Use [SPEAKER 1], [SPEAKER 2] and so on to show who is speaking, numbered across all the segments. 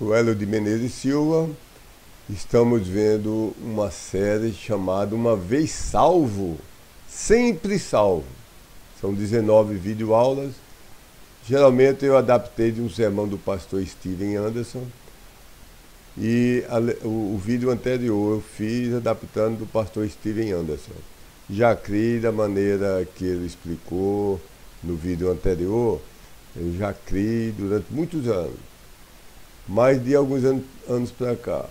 [SPEAKER 1] Sou Hélio de Menezes Silva. Estamos vendo uma série chamada Uma Vez Salvo, Sempre Salvo. São 19 videoaulas. Geralmente eu adaptei de um sermão do pastor Steven Anderson. E o vídeo anterior eu fiz adaptando do pastor Steven Anderson. Já criei da maneira que ele explicou no vídeo anterior. Eu já criei durante muitos anos. Mais de alguns anos para cá.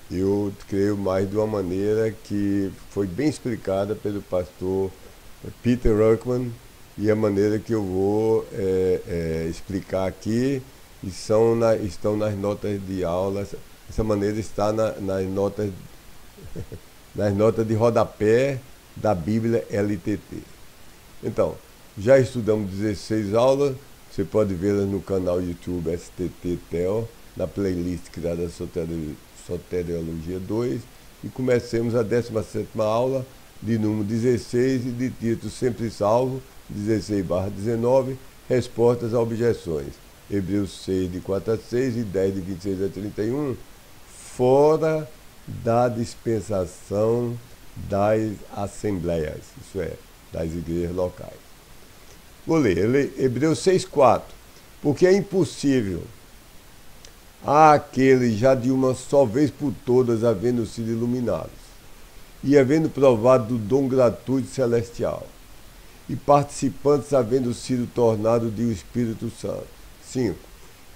[SPEAKER 1] Eu creio mais de uma maneira que foi bem explicada pelo pastor Peter Ruckman, e a maneira que eu vou explicar aqui estão nas notas de aula. Essa maneira está nas notas nas notas de rodapé da Bíblia LTT. Então, já estudamos 16 aulas. Você pode vê-las no canal YouTube STT Tel, na playlist criada Soteriologia 2, e comecemos a 17ª aula de número 16 e de título Sempre Salvo, 16/19, Respostas a Objeções, Hebreus 6, de 4 a 6 e 10, de 26 a 31, fora da dispensação das assembleias, isso é, das igrejas locais. Vou ler Hebreus 6,4. Porque é impossível àqueles já de uma só vez por todas havendo sido iluminados, e havendo provado do dom gratuito celestial, e participantes havendo sido tornados de o Espírito Santo. 5.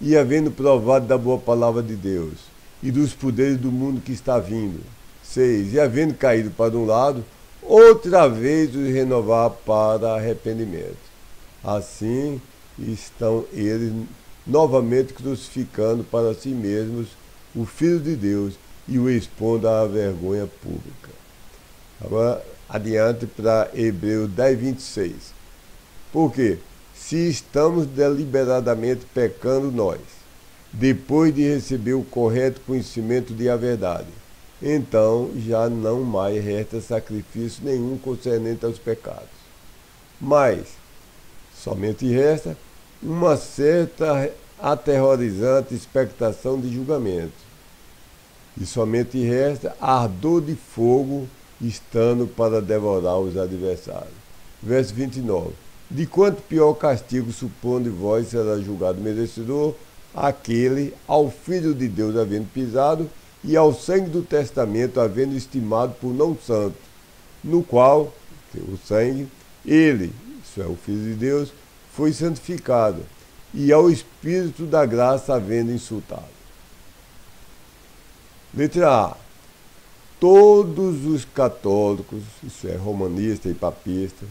[SPEAKER 1] E havendo provado da boa palavra de Deus, e dos poderes do mundo que está vindo. 6. E havendo caído para um lado, outra vez os renovar para arrependimento. Assim estão eles novamente crucificando para si mesmos o Filho de Deus e o expondo à vergonha pública. Agora, adiante para Hebreus 10, 26. Porque, se estamos deliberadamente pecando nós, depois de receber o correto conhecimento de a verdade, então já não mais resta sacrifício nenhum concernente aos pecados. Mas somente resta uma certa aterrorizante expectação de julgamento. E somente resta ardor de fogo estando para devorar os adversários. Verso 29. De quanto pior castigo supondo vós será julgado merecedor aquele, ao Filho de Deus havendo pisado, e ao sangue do testamento havendo estimado por não santo, no qual, o sangue, ele, isso é, o Filho de Deus, foi santificado, e ao Espírito da graça havendo insultado. Letra A. Todos os católicos, isso é, romanista e papista,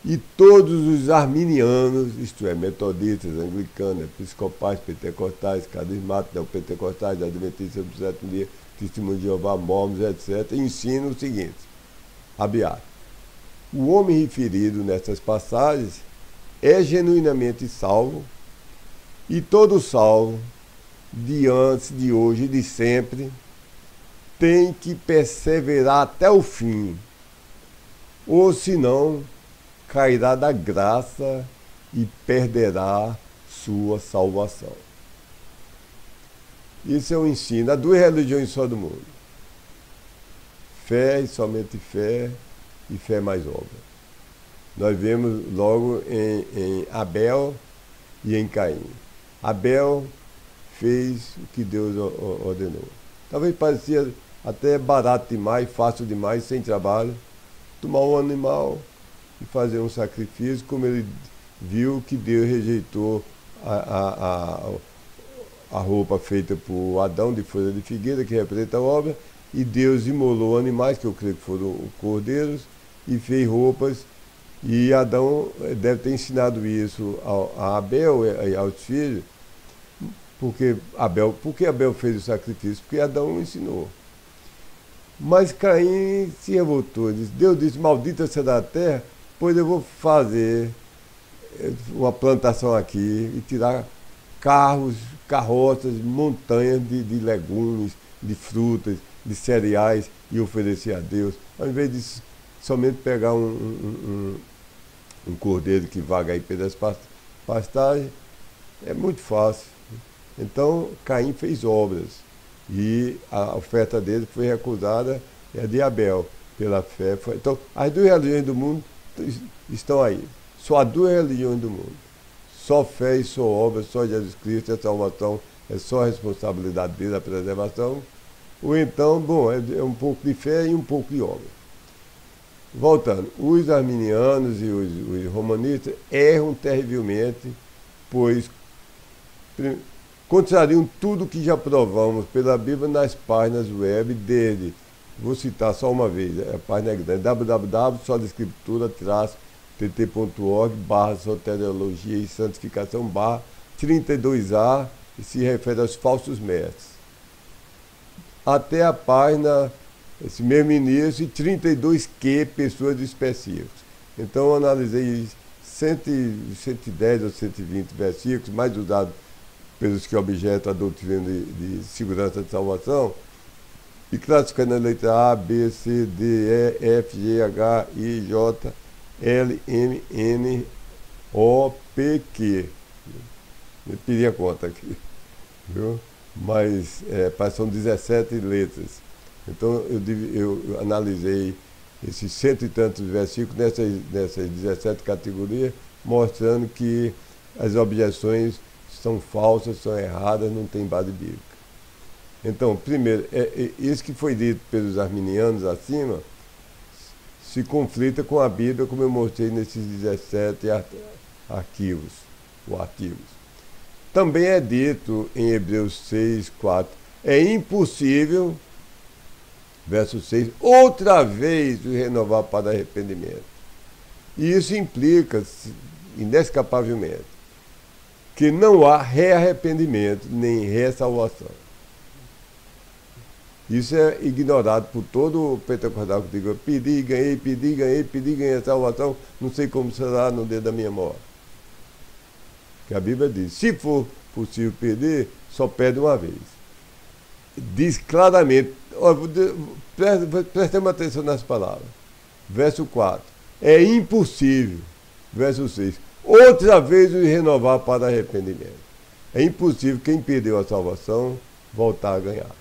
[SPEAKER 1] e todos os arminianos, isto é, metodistas, anglicanos, episcopais, pentecostais, carismáticos, neopentecostais, adventistas do sétimo dia, testemunhos de Jeová, mormons, etc., ensinam o seguinte, abre aspas, o homem referido nessas passagens é genuinamente salvo, e todo salvo, de antes, de hoje e de sempre, tem que perseverar até o fim, ou senão cairá da graça e perderá sua salvação. Isso é um ensino. Há duas religiões só do mundo: fé e somente fé, e fé mais obra. Nós vemos logo em Abel e em Caim. Abel fez o que Deus ordenou. Talvez parecia até barato demais, fácil demais, sem trabalho, tomar um animal e fazer um sacrifício, como ele viu que Deus rejeitou a roupa feita por Adão de folha de figueira, que representa a obra, e Deus imolou animais, que eu creio que foram cordeiros, e fez roupas, e Adão deve ter ensinado isso a Abel e aos filhos. Porque Abel fez o sacrifício? Porque Adão ensinou. Mas Caim se revoltou. Deus disse, maldita será a terra, pois eu vou fazer uma plantação aqui e tirar carros, carroças, montanhas de legumes, de frutas, de cereais e oferecer a Deus. Ao invés de somente pegar um cordeiro que vaga aí pelas pastagens, é muito fácil. Então, Caim fez obras e a oferta dele foi recusada, é a de Abel, pela fé. Então, as duas religiões do mundo estão aí. Só há duas religiões do mundo. Só fé e só obra, só Jesus Cristo, a salvação é só a responsabilidade dele, a preservação. Ou então, bom, é um pouco de fé e um pouco de obra. Voltando, os arminianos e os romanistas erram terrivelmente, pois contrariam tudo que já provamos pela Bíblia nas páginas web dele. Vou citar só uma vez, a página é grande, www.sodescriptura-tt.org/soteriologia e santificação/32A, e se refere aos falsos mestres. Até a página, esse mesmo início, e 32Q, pessoas específicas. Então eu analisei 110 ou 120 versículos, mais usados pelos que objetam a doutrina de segurança de salvação, e classificando a letra A, B, C, D, E, F, G, H, I, J, L, M, N, O, P, Q. Eu pedi a conta aqui, viu? Mas são 17 letras. Então eu analisei esses cento e tantos versículos nessas 17 categorias, mostrando que as objeções são falsas, são erradas, não tem base bíblica. Então, primeiro, isso que foi dito pelos arminianos acima se conflita com a Bíblia, como eu mostrei nesses 17 artigos. Também é dito em Hebreus 6, 4, é impossível, verso 6, outra vez o renovar para arrependimento. E isso implica, inescapavelmente, que não há rearrependimento, nem ressalvação. Isso é ignorado por todo o pentecostal que diga, pedi, ganhei salvação, não sei como será no dia da minha morte. Que a Bíblia diz, se for possível pedir, só pede uma vez. Diz claramente, prestemos atenção nas palavras. Verso 4, é impossível, verso 6, outra vez o renovar para arrependimento. É impossível quem perdeu a salvação voltar a ganhar.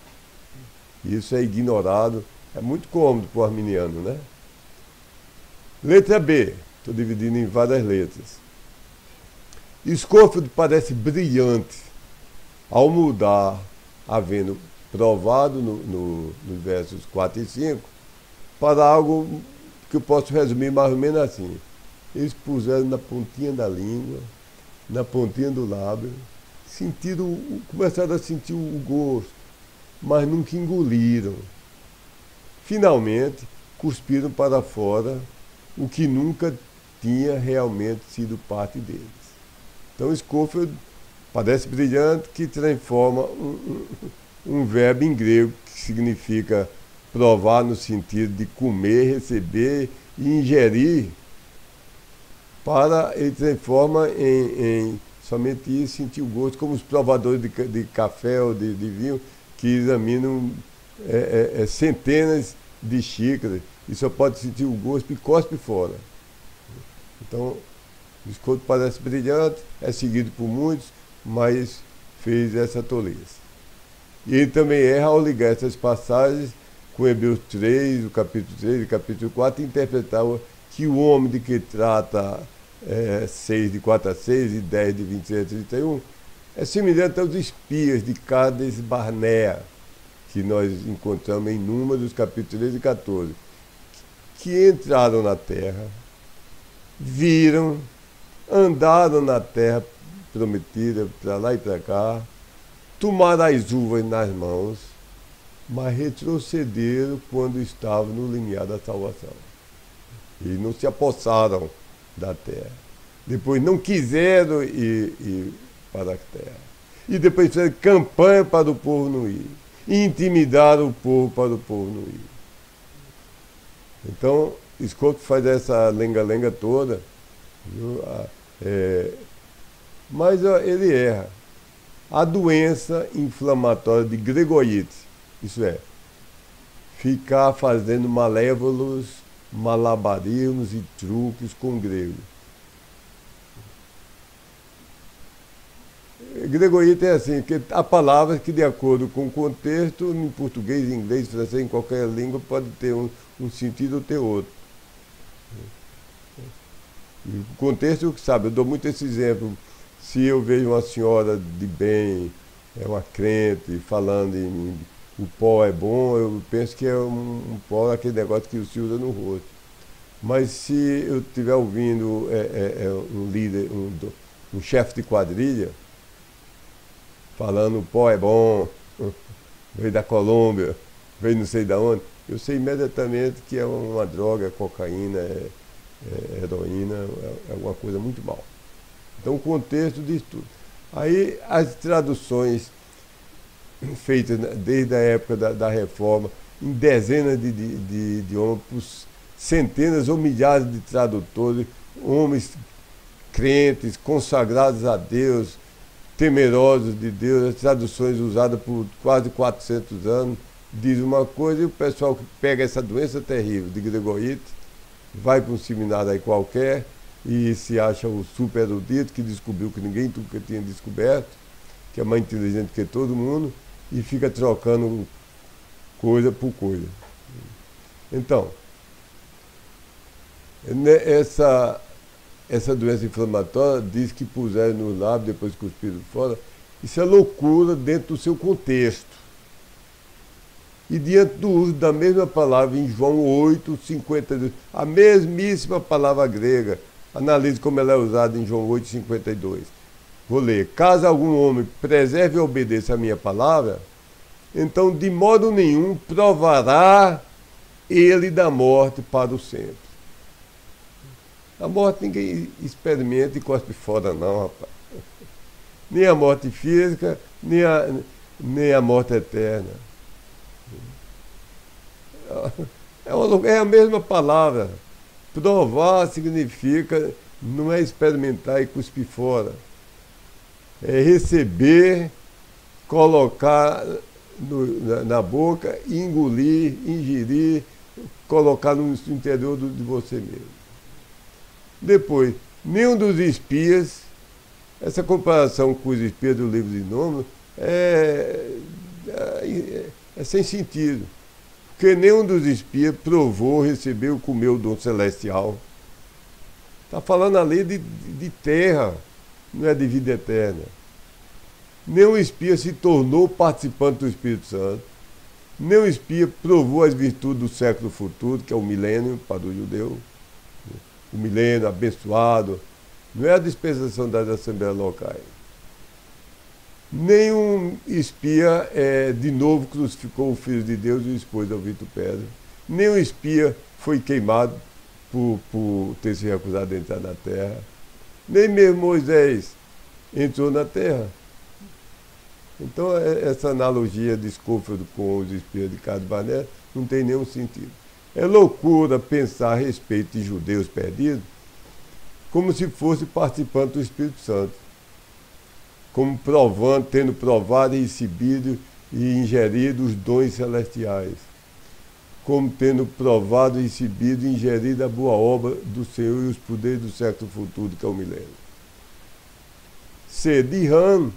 [SPEAKER 1] Isso é ignorado, é muito cômodo para o arminiano, né? Letra B, estou dividindo em várias letras. Scofield parece brilhante ao mudar, havendo provado nos versos 4 e 5, para algo que eu posso resumir mais ou menos assim. Eles puseram na pontinha da língua, na pontinha do lábio, começaram a sentir o gosto, mas nunca engoliram. Finalmente, cuspiram para fora o que nunca tinha realmente sido parte deles. Então, Scofield parece brilhante, que transforma um verbo em grego que significa provar no sentido de comer, receber e ingerir, ele transforma em somente isso, sentir o gosto, como os provadores de café ou de vinho, que examinam centenas de xícaras e só pode sentir o gosto e cospe fora. Então, o Scofield parece brilhante, é seguido por muitos, mas fez essa tolice. E ele também erra ao ligar essas passagens com Hebreus 3, o capítulo 3 e o capítulo 4, e interpretar que o homem de que trata 6, de 4 a 6 e 10, de 26 a 31, é semelhante aos espias de Cades Barnea, que nós encontramos em Números, capítulo 13 e 14, que entraram na terra, viram, andaram na terra prometida, para lá e para cá, tomaram as uvas nas mãos, mas retrocederam quando estavam no limiar da salvação. E não se apossaram da terra. Depois não quiseram ir para a terra. E depois fizeram campanha para o povo não ir. E intimidaram o povo para o povo não ir. Então, Scofield faz essa lenga-lenga toda, viu? Mas ele erra. A doença inflamatória de gregoíte, isso é, ficar fazendo malévolos, malabarismos e truques com o grego. Gregorita é assim, que há palavras que, de acordo com o contexto, em português, inglês, francês, em qualquer língua, pode ter um sentido ou ter outro. E o contexto, sabe, eu dou muito esse exemplo. Se eu vejo uma senhora de bem, é uma crente, falando em o pó é bom, eu penso que é um pó, aquele negócio que se usa no rosto. Mas se eu estiver ouvindo um líder, um chefe de quadrilha, falando o pó é bom, veio da Colômbia, veio não sei de onde, eu sei imediatamente que é uma droga, cocaína, heroína, é alguma coisa muito mal. Então o contexto diz tudo. Aí as traduções feitas desde a época da Reforma, em dezenas de idiomas, por centenas ou milhares de tradutores, homens crentes, consagrados a Deus, temerosos de Deus, as traduções usadas por quase 400 anos, diz uma coisa e o pessoal que pega essa doença terrível de Gregorite, vai para um seminário aí qualquer e se acha o super erudito que descobriu que ninguém nunca tinha descoberto, que é mais inteligente que todo mundo, e fica trocando coisa por coisa. Então, essa doença inflamatória diz que puseram no lábio, depois cuspiram fora, isso é loucura dentro do seu contexto. E diante do uso da mesma palavra em João 8, 52, a mesmíssima palavra grega, analise como ela é usada em João 8, 52. Vou ler: caso algum homem preserve e obedeça a minha palavra, então de modo nenhum provará ele da morte para o sempre. A morte ninguém experimenta e cospe fora não, rapaz. Nem a morte física, nem a morte eterna. É a mesma palavra. Provar significa, não é experimentar e cuspir fora. É receber, colocar na boca, engolir, ingerir, colocar no interior de você mesmo. Depois, nenhum dos espias, essa comparação com os espias do livro de Números é sem sentido. Porque nenhum dos espias provou, recebeu, comeu o dom celestial. Está falando ali de terra, não é de vida eterna. Nenhum espia se tornou participante do Espírito Santo. Nenhum espia provou as virtudes do século futuro, que é o milênio para o judeu. O milênio abençoado. Não é a dispensação das assembleias locais. Nenhum espia de novo crucificou o Filho de Deus e o expôs ao vitupério. Nenhum espia foi queimado por ter se recusado a entrar na terra. Nem mesmo Moisés entrou na terra. Então essa analogia de Scofield com os espias de Cades Barnea não tem nenhum sentido. É loucura pensar a respeito de judeus perdidos como se fosse participante do Espírito Santo, como tendo provado e recebido e ingerido os dons celestiais, como tendo provado e recebido e ingerido a boa obra do Senhor e os poderes do século futuro, que é o milênio. Sedi Han,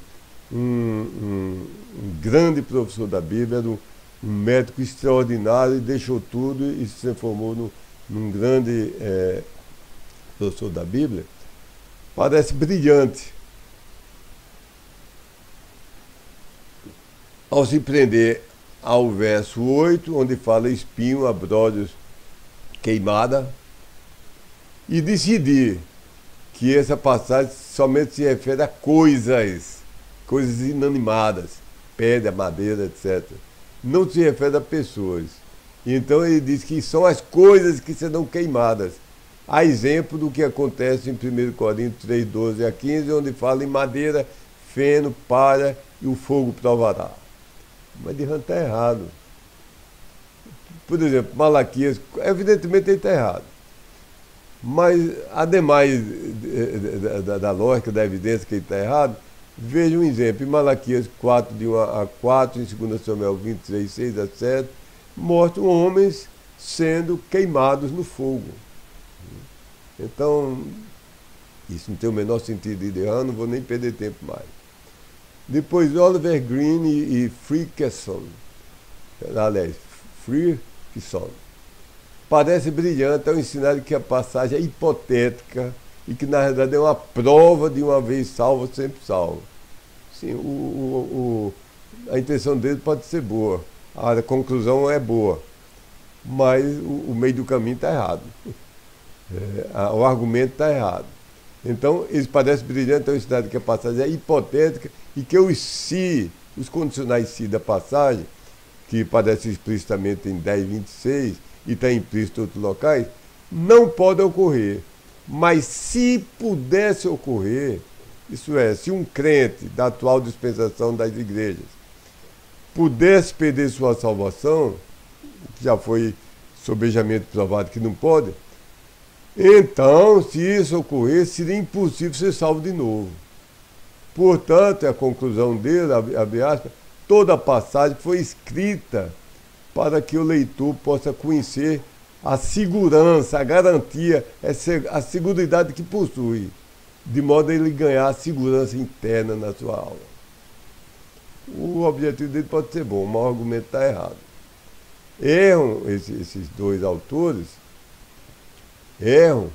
[SPEAKER 1] um grande professor da Bíblia, era um médico extraordinário, e deixou tudo e se transformou num grande professor da Bíblia. Parece brilhante ao se prender ao verso 8, onde fala espinho, abrolhos, queimada, e decidir que essa passagem somente se refere a coisas inanimadas, pedra, madeira, etc. Não se refere a pessoas. Então ele diz que são as coisas que serão queimadas. A exemplo do que acontece em 1 Coríntios 3, 12 a 15, onde fala em madeira, feno, palha e o fogo provará. Mas de Han está errado. Por exemplo, Malaquias, evidentemente ele está errado. Mas, ademais da lógica, da evidência que ele está errado, veja um exemplo. Em Malaquias 4, de 1 a 4, em 2 Samuel 23, 6 a 7, mostram homens sendo queimados no fogo. Então, isso não tem o menor sentido de errar, não vou nem perder tempo mais. Depois Oliver Green e Frickson. Aliás, Frickson. Parece brilhante ao ensinar que a passagem é hipotética e que na realidade é uma prova de uma vez salvo, sempre salvo. Sim, a intenção dele pode ser boa, a conclusão é boa, mas o meio do caminho está errado. O argumento está errado. Então, eles parecem brilhantes ao ensinar que a passagem é hipotética e que os condicionais se da passagem, que aparece explicitamente em 10:26 e está implícito em outros locais, não podem ocorrer. Mas se pudesse ocorrer, isso é, se um crente da atual dispensação das igrejas pudesse perder sua salvação, que já foi sobejamente provado que não pode, então, se isso ocorrer, seria impossível ser salvo de novo. Portanto, a conclusão dele, abre aspas, toda a passagem foi escrita para que o leitor possa conhecer a segurança, a garantia, a seguridade que possui, de modo a ele ganhar segurança interna na sua alma. O objetivo dele pode ser bom, mas o argumento está errado. Erram esses dois autores, erram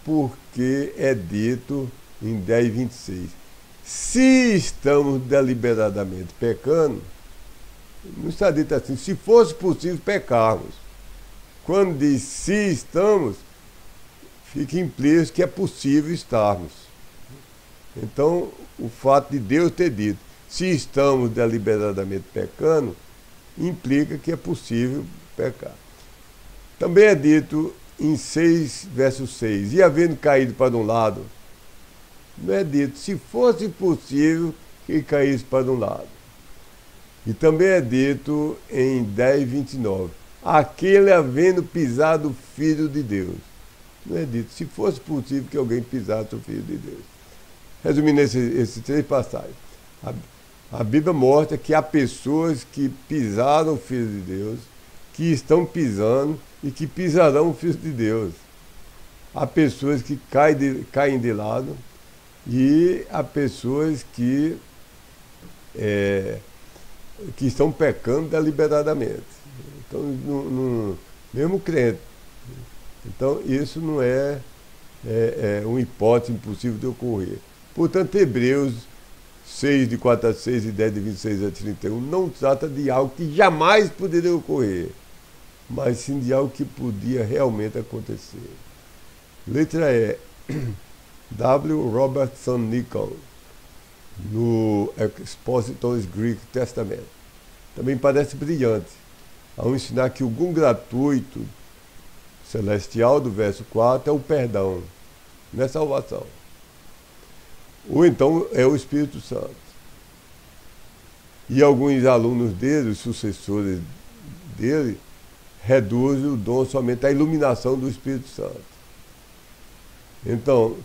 [SPEAKER 1] porque é dito em 10:26. Se estamos deliberadamente pecando, não está dito assim, se fosse possível pecarmos. Quando diz se estamos, fica implícito que é possível estarmos. Então, o fato de Deus ter dito, se estamos deliberadamente pecando, implica que é possível pecar. Também é dito em 6, verso 6, e havendo caído para um lado, não é dito, se fosse possível que caísse para um lado. E também é dito em 10:29, aquele havendo pisado o Filho de Deus. Não é dito, se fosse possível que alguém pisasse o Filho de Deus. Resumindo esses três passagens, a Bíblia mostra que há pessoas que pisaram o Filho de Deus, que estão pisando e que pisarão o Filho de Deus. Há pessoas que caem de lado e há pessoas que estão pecando deliberadamente. Então, mesmo crente. Então, isso não é uma hipótese impossível de ocorrer. Portanto, Hebreus 6, de 4 a 6 e 10, de 26 a 31, não trata de algo que jamais poderia ocorrer, mas sim de algo que podia realmente acontecer. Letra E. W. Robertson Nichols, no Expository Greek Testament. Também parece brilhante, ao ensinar que o dom gratuito celestial do verso 4 é o perdão, não é salvação. Ou então é o Espírito Santo. E alguns alunos dele, os sucessores dele, reduzem o dom somente à iluminação do Espírito Santo. Então,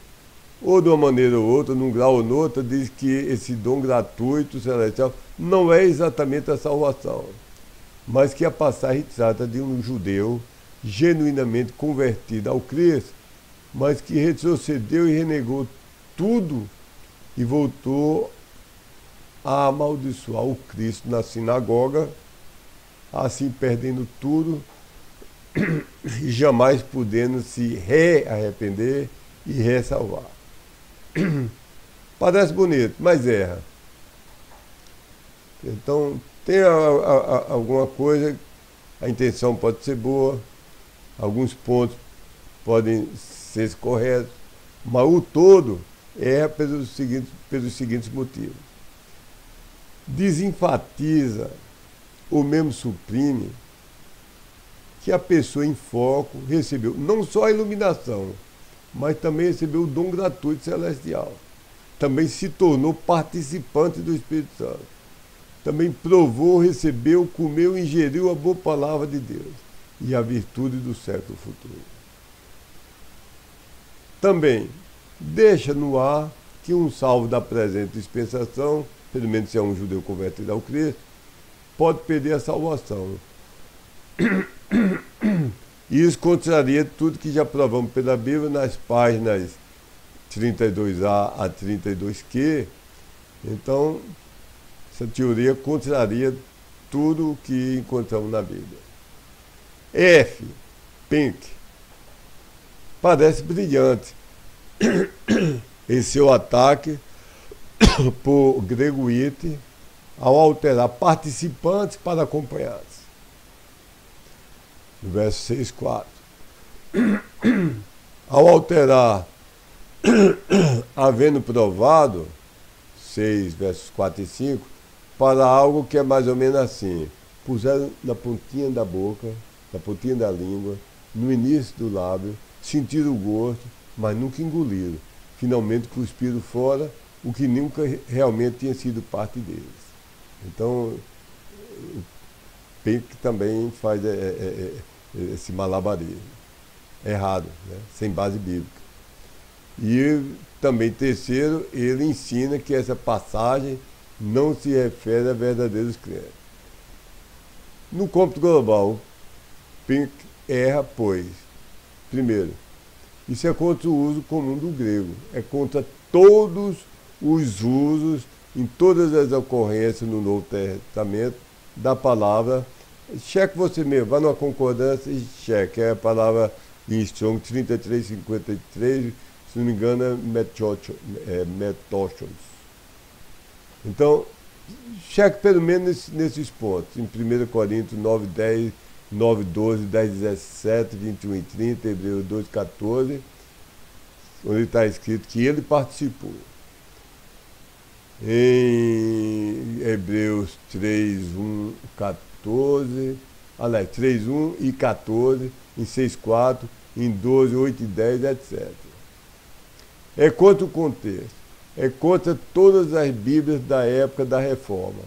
[SPEAKER 1] ou de uma maneira ou outra, num grau ou no outro, diz que esse dom gratuito celestial não é exatamente a salvação, mas que a passagem trata de um judeu genuinamente convertido ao Cristo, mas que retrocedeu e renegou tudo e voltou a amaldiçoar o Cristo na sinagoga, assim perdendo tudo e jamais podendo se rearrepender e ressalvar. Parece bonito, mas erra. Então, tem alguma coisa, a intenção pode ser boa, alguns pontos podem ser corretos, mas o todo erra pelos seguintes motivos. Desenfatiza ou mesmo suprime que a pessoa em foco recebeu não só a iluminação, mas também recebeu o dom gratuito celestial. Também se tornou participante do Espírito Santo. Também provou, recebeu, comeu, ingeriu a boa palavra de Deus e a virtude do século futuro. Também deixa no ar que um salvo da presente dispensação, pelo menos se é um judeu convertido ao Cristo, pode perder a salvação. Isso contraria tudo que já provamos pela Bíblia nas páginas 32A a 32Q. Então, essa teoria contraria tudo o que encontramos na Bíblia. F, Pink, parece brilhante em seu ataque por grego it ao alterar participantes para acompanhados. No verso 6,4. Ao alterar havendo provado, 6, versos 4 e 5, para algo que é mais ou menos assim: puseram na pontinha da boca, na pontinha da língua, no início do lábio, sentiram o gosto, mas nunca engoliram. Finalmente cuspiram fora o que nunca realmente tinha sido parte deles. Então, o Pink também faz esse malabarismo. Errado, né? Sem base bíblica. E também, terceiro, ele ensina que essa passagem não se refere a verdadeiros crentes. No cômputo global, Pink erra, pois, primeiro, isso é contra o uso comum do grego, é contra todos os usos, em todas as ocorrências no Novo Testamento, da palavra. Cheque você mesmo, vá numa concordância e cheque, é a palavra em Strong 3353, se não me engano, é metóchos. Então, cheque pelo menos nesses pontos. Em 1 Coríntios 9:10, 9:12, 10:17, 21 e 30, Hebreus 2:14, onde está escrito que ele participou. Em Hebreus 3:1, 14, aliás, 3:1 e 14, em 6:4, em 12, 8 e 10, etc. É contra o contexto, é contra todas as Bíblias da época da Reforma.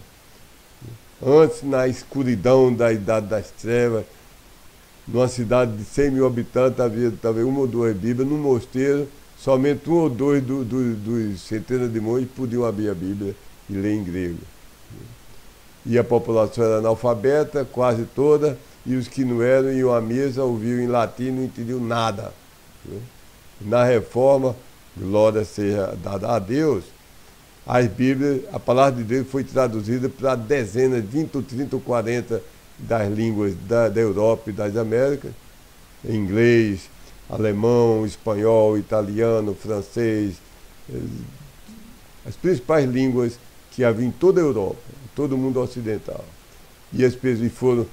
[SPEAKER 1] Antes, na escuridão da Idade das Trevas, numa cidade de 100 mil habitantes, havia talvez uma ou duas Bíblias. No mosteiro, somente um ou dois dos centenas de monges podiam abrir a Bíblia e ler em grego. E a população era analfabeta, quase toda, e os que não eram iam à mesa, ouviam em latim e não entendiam nada. Na Reforma, glória seja dada a Deus, as Bíblias, a palavra de Deus foi traduzida para dezenas, 20 ou 30 ou 40 das línguas da Europa e das Américas, em inglês, alemão, espanhol, italiano, francês, as principais línguas que havia em toda a Europa, em todo o mundo ocidental. E as pessoas foram,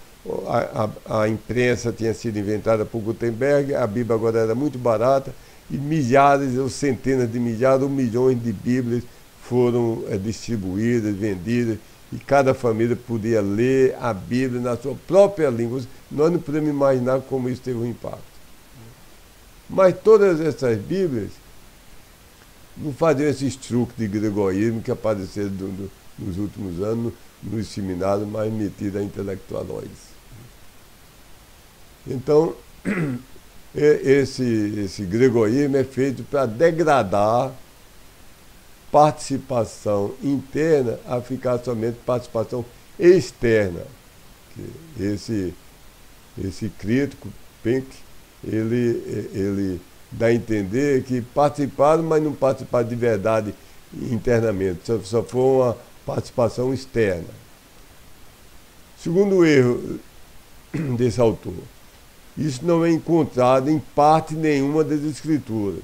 [SPEAKER 1] a imprensa tinha sido inventada por Gutenberg, a Bíblia agora era muito barata, e milhares ou centenas de milhares ou milhões de Bíblias foram distribuídas, vendidas, e cada família podia ler a Bíblia na sua própria língua. Nós não podemos imaginar como isso teve um impacto. Mas todas essas Bíblias não faziam esses truques de gregoísmo que apareceram nos últimos anos nos seminários mais metidos a intelectualóides. Então, esse gregoísmo é feito para degradar participação interna a ficar somente participação externa. Esse crítico, Pink, ele dá a entender que participaram, mas não participaram de verdade internamente, só foi uma participação externa. Segundo erro desse autor, isso não é encontrado em parte nenhuma das Escrituras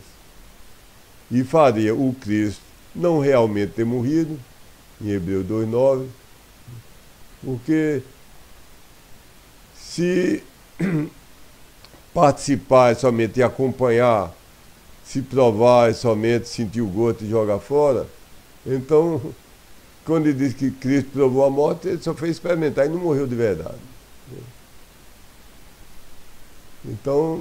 [SPEAKER 1] e faria o Cristo não realmente ter morrido, em Hebreus 2:9, porque se participar é somente acompanhar, se provar é somente sentir o gosto e jogar fora, então, quando ele diz que Cristo provou a morte, ele só fez experimentar e não morreu de verdade. Então,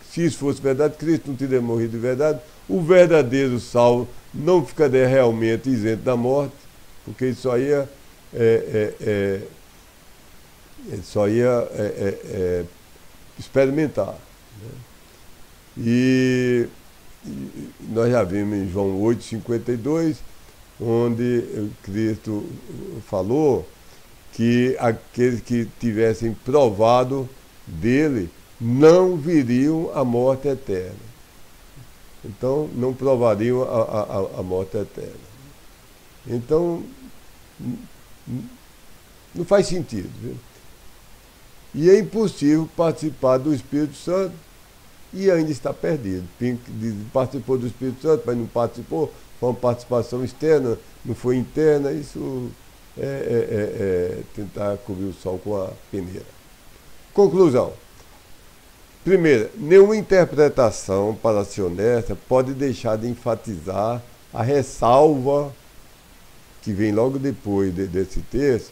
[SPEAKER 1] se isso fosse verdade, Cristo não teria morrido de verdade, o verdadeiro salvo não ficaria realmente isento da morte, porque ele só ia experimentar. Né? E nós já vimos em João 8:52, onde Cristo falou que aqueles que tivessem provado dele não viriam à morte eterna. Então, não provariam a morte eterna. Então, não faz sentido. Viu? E é impossível participar do Espírito Santo e ainda está perdido. Participou do Espírito Santo, mas não participou, foi uma participação externa, não foi interna, isso é tentar cobrir o sol com a peneira. Conclusão. Primeiro, nenhuma interpretação, para ser honesta, pode deixar de enfatizar a ressalva que vem logo depois desse texto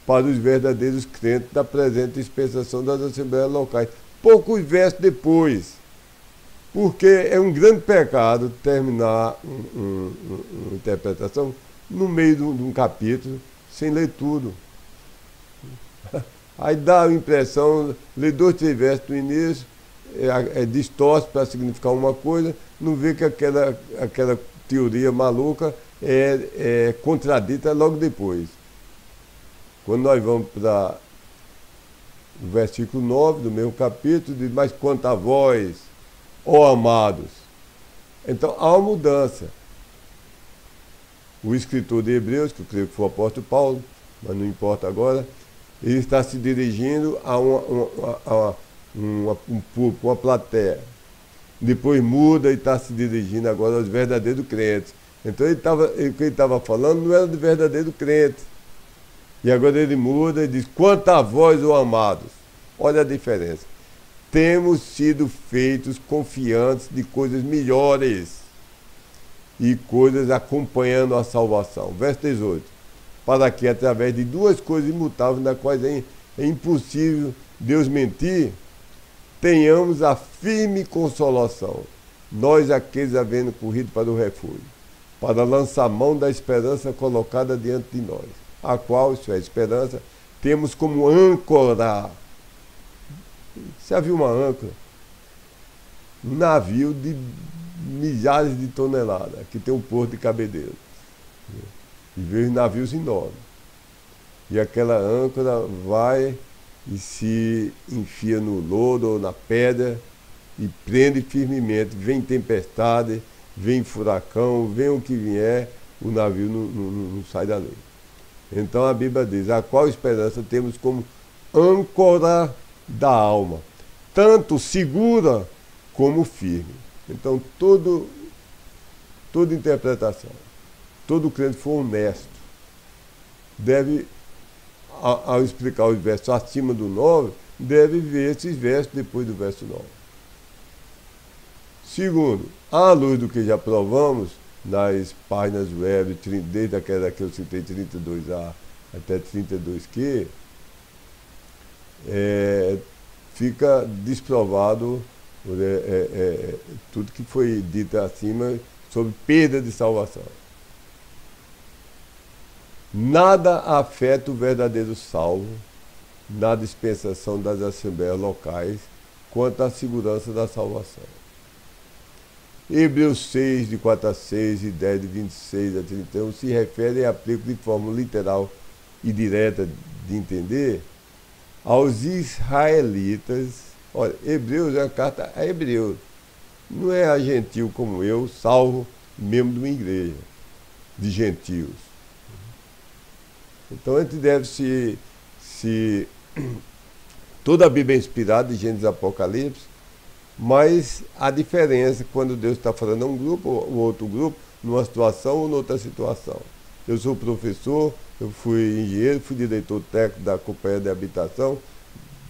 [SPEAKER 1] para os verdadeiros crentes da presente dispensação das assembleias locais. Poucos versos depois, porque é um grande pecado terminar uma interpretação no meio de um capítulo sem ler tudo. Aí dá a impressão, lê 2, 3 versos no início, distorce para significar uma coisa, não vê que aquela teoria maluca é contradita logo depois. Quando nós vamos para o versículo 9 do mesmo capítulo, diz: mas quanto a vós, ó amados. Então há uma mudança. O escritor de Hebreus, que eu creio que foi o apóstolo Paulo, mas não importa agora, ele está se dirigindo a um público, uma plateia. Depois muda e está se dirigindo agora aos verdadeiros crentes. Então o que ele estava falando não era de verdadeiro crente. E agora ele muda e diz: quanto a vós, ó amados. Olha a diferença. Temos sido feitos confiantes de coisas melhores e coisas acompanhando a salvação. Verso 18. Para que, através de 2 coisas imutáveis, nas quais é impossível Deus mentir, tenhamos a firme consolação, nós aqueles havendo corrido para o refúgio, para lançar mão da esperança colocada diante de nós, a qual, isso é a esperança, temos como âncora. Você já viu uma âncora? Um navio de milhares de toneladas, que tem um porto de Cabedelo. E vejo navios enormes. E aquela âncora vai e se enfia no lodo ou na pedra e prende firmemente. Vem tempestade, vem furacão, vem o que vier, o navio não sai dali. Então a Bíblia diz: a qual esperança temos como âncora da alma, tanto segura como firme. Então toda interpretação, todo crente for honesto, deve, ao explicar os versos acima do 9, deve ver esses versos depois do verso 9. Segundo, à luz do que já provamos nas páginas web, desde aquela que eu citei, 32A até 32Q, fica desprovado tudo que foi dito acima sobre perda de salvação. Nada afeta o verdadeiro salvo na dispensação das assembleias locais quanto à segurança da salvação. Hebreus 6, de 4 a 6 e 10, de 26 a 31, se refere e aplica de forma literal e direta de entender aos israelitas. Olha, Hebreus é uma carta a Hebreus. Não é a gentil como eu, salvo membro de uma igreja de gentios. Então a gente deve toda a Bíblia é inspirada de Gênesis e Apocalipse, mas a diferença quando Deus está falando a um grupo ou outro grupo, numa situação ou noutra situação. Eu sou professor, eu fui engenheiro, fui diretor técnico da companhia de habitação,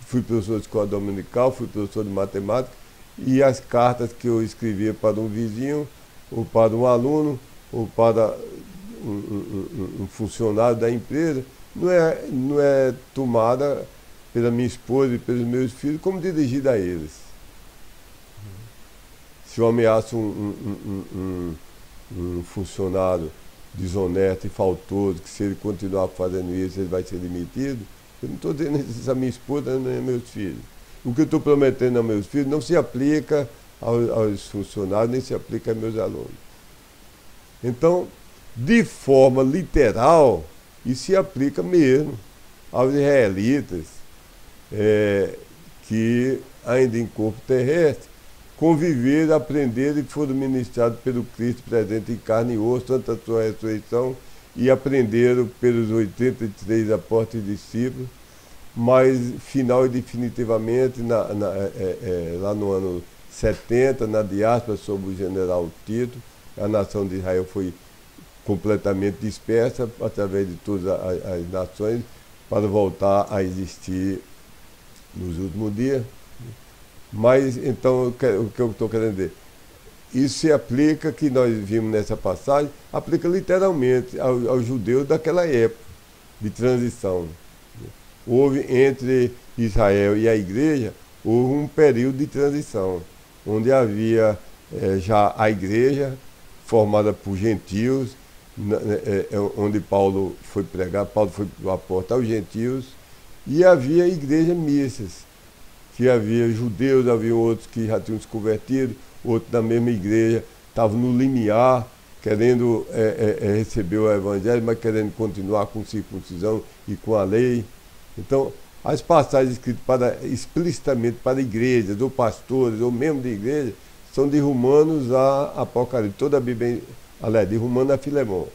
[SPEAKER 1] fui professor de escola dominical, fui professor de matemática, e as cartas que eu escrevia para um vizinho, ou para um aluno, ou para um funcionário da empresa, não é tomada pela minha esposa e pelos meus filhos como dirigida a eles. Se eu ameaço um funcionário desonesto e faltoso, que se ele continuar fazendo isso, ele vai ser demitido, eu não estou dizendo isso a minha esposa nem a meus filhos. O que eu estou prometendo aos meus filhos não se aplica aos funcionários, nem se aplica aos meus alunos. Então, de forma literal, isso se aplica mesmo aos israelitas, que ainda em corpo terrestre, conviver, aprender e que foram ministrados pelo Cristo presente em carne e osso, tanto a sua ressurreição, e aprenderam pelos 83 apóstolos e discípulos, mas final e definitivamente lá no ano 70, na diáspora sob o general Tito, a nação de Israel foi completamente dispersa através de todas as nações para voltar a existir nos últimos dias. Mas, então, o que eu estou querendo dizer? Isso se aplica, que nós vimos nessa passagem, aplica literalmente aos judeus daquela época de transição. Houve entre Israel e a igreja, houve um período de transição, onde havia já a igreja formada por gentios, onde Paulo foi pregar, Paulo foi o apóstolo aos gentios, e havia igrejas mistas, que havia judeus, havia outros que já tinham se convertido, outros da mesma igreja estavam no limiar, querendo receber o evangelho, mas querendo continuar com circuncisão e com a lei. Então, as passagens escritas explicitamente para igrejas, ou pastores, ou membros de igreja, são de Romanos a Apocalipse. Toda a Bíblia, aliás, de Romanos a Filemão.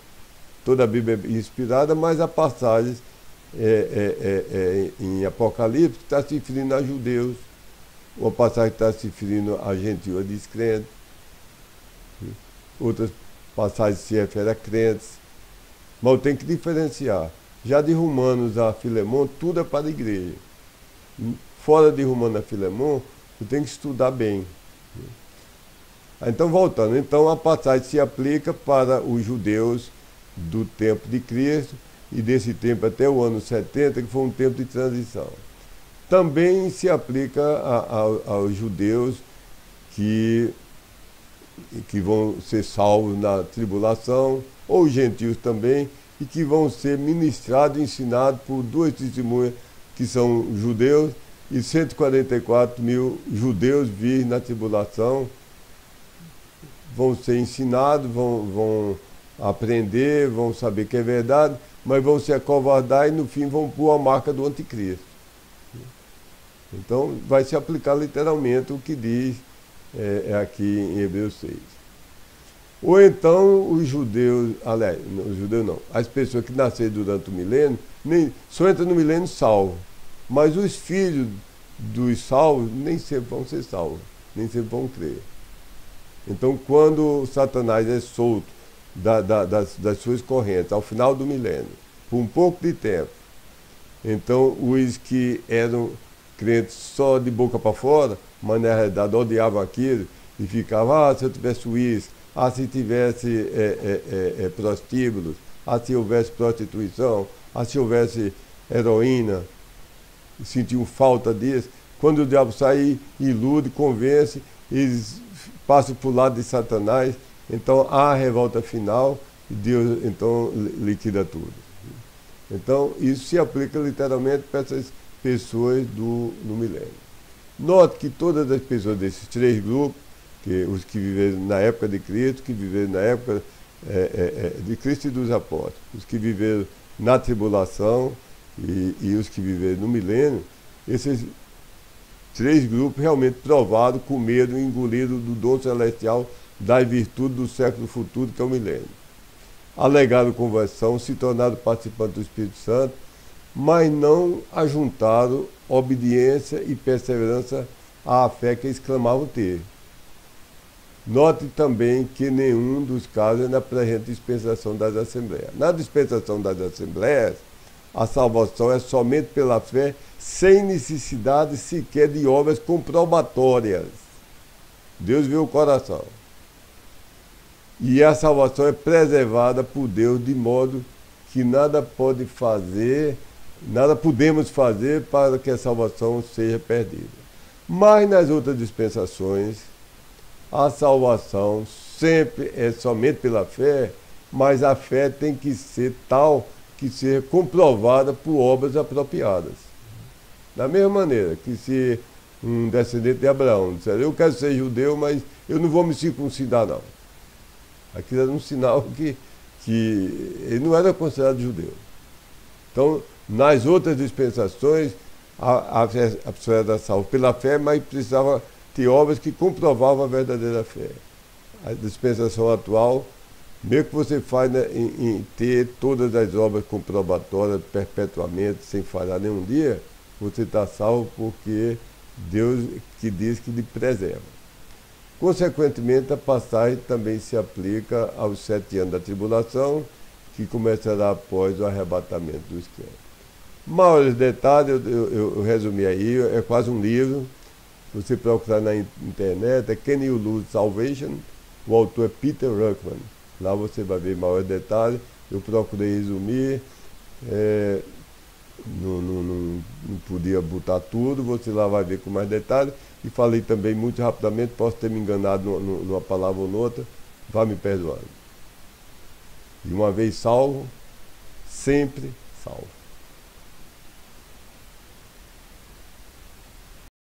[SPEAKER 1] Toda a Bíblia é inspirada, mas há passagens em Apocalipse que está se referindo a judeus, uma passagem que está se referindo a gentios, a descrentes, outras passagens se referem a crentes, mas eu tenho que diferenciar. Já de Romanos a Filemão, tudo é para a igreja. Fora de Romanos a Filemão, eu tenho que estudar bem. Então, voltando, então a passagem se aplica para os judeus do tempo de Cristo, e desse tempo até o ano 70, que foi um tempo de transição. Também se aplica aos judeus que vão ser salvos na tribulação, ou os gentios também, e que vão ser ministrados e ensinados por duas testemunhas que são judeus, e 144 mil judeus virgens na tribulação vão ser ensinados, vão aprender, vão saber que é verdade, mas vão se acovardar e no fim vão pôr a marca do anticristo. Então vai se aplicar literalmente o que diz aqui em Hebreus 6. Ou então os judeus, aliás, os judeus não, as pessoas que nasceram durante o milênio, só entram no milênio salvos, mas os filhos dos salvos nem sempre vão ser salvos, nem sempre vão crer. Então quando Satanás é solto das suas correntes ao final do milênio, por um pouco de tempo, então os que eram crentes só de boca para fora, mas na realidade odiavam aquilo e ficavam, se eu tivesse uísque, se tivesse prostíbulos, se houvesse prostituição, se houvesse heroína, sentiam falta disso. Quando o diabo sai, ilude, convence, eles passam para o lado de Satanás, então há a revolta final e Deus então liquida tudo. Então isso se aplica literalmente para essas pessoas no milênio. Note que todas as pessoas desses três grupos, os que viveram na época de Cristo, que viveram na época de Cristo e dos apóstolos, os que viveram na tribulação e os que viveram no milênio, esses três grupos realmente provaram, comeram e engoliram do dom celestial das virtudes do século futuro, que é o milênio. Alegaram conversão, se tornaram participantes do Espírito Santo, mas não ajuntaram obediência e perseverança à fé que eles clamavam ter. Note também que nenhum dos casos é na presente dispensação das Assembleias. Na dispensação das Assembleias, a salvação é somente pela fé, sem necessidade sequer de obras comprobatórias. Deus vê o coração. E a salvação é preservada por Deus, de modo que nada podemos fazer para que a salvação seja perdida. Mas nas outras dispensações, a salvação sempre é somente pela fé, mas a fé tem que ser tal que seja comprovada por obras apropriadas. Da mesma maneira que se um descendente de Abraão disser, eu quero ser judeu, mas eu não vou me circuncidar não. Aquilo era um sinal que ele não era considerado judeu. Então, nas outras dispensações, a pessoa era salva pela fé, mas ter obras que comprovavam a verdadeira fé. A dispensação atual, mesmo que você faz, né, em ter todas as obras comprobatórias perpetuamente, sem falhar nenhum dia, você está salvo porque Deus que diz que lhe preserva. Consequentemente, a passagem também se aplica aos 7 anos da tribulação, que começará após o arrebatamento dos crentes. Maiores detalhes, eu resumi aí, é quase um livro. Se você procurar na internet, é Can You Lose Salvation? O autor é Peter Ruckman. Lá você vai ver maiores detalhes. Eu procurei resumir, não podia botar tudo, você lá vai ver com mais detalhes. E falei também muito rapidamente, posso ter me enganado numa palavra ou noutra, vá me perdoando. E uma vez salvo, sempre salvo.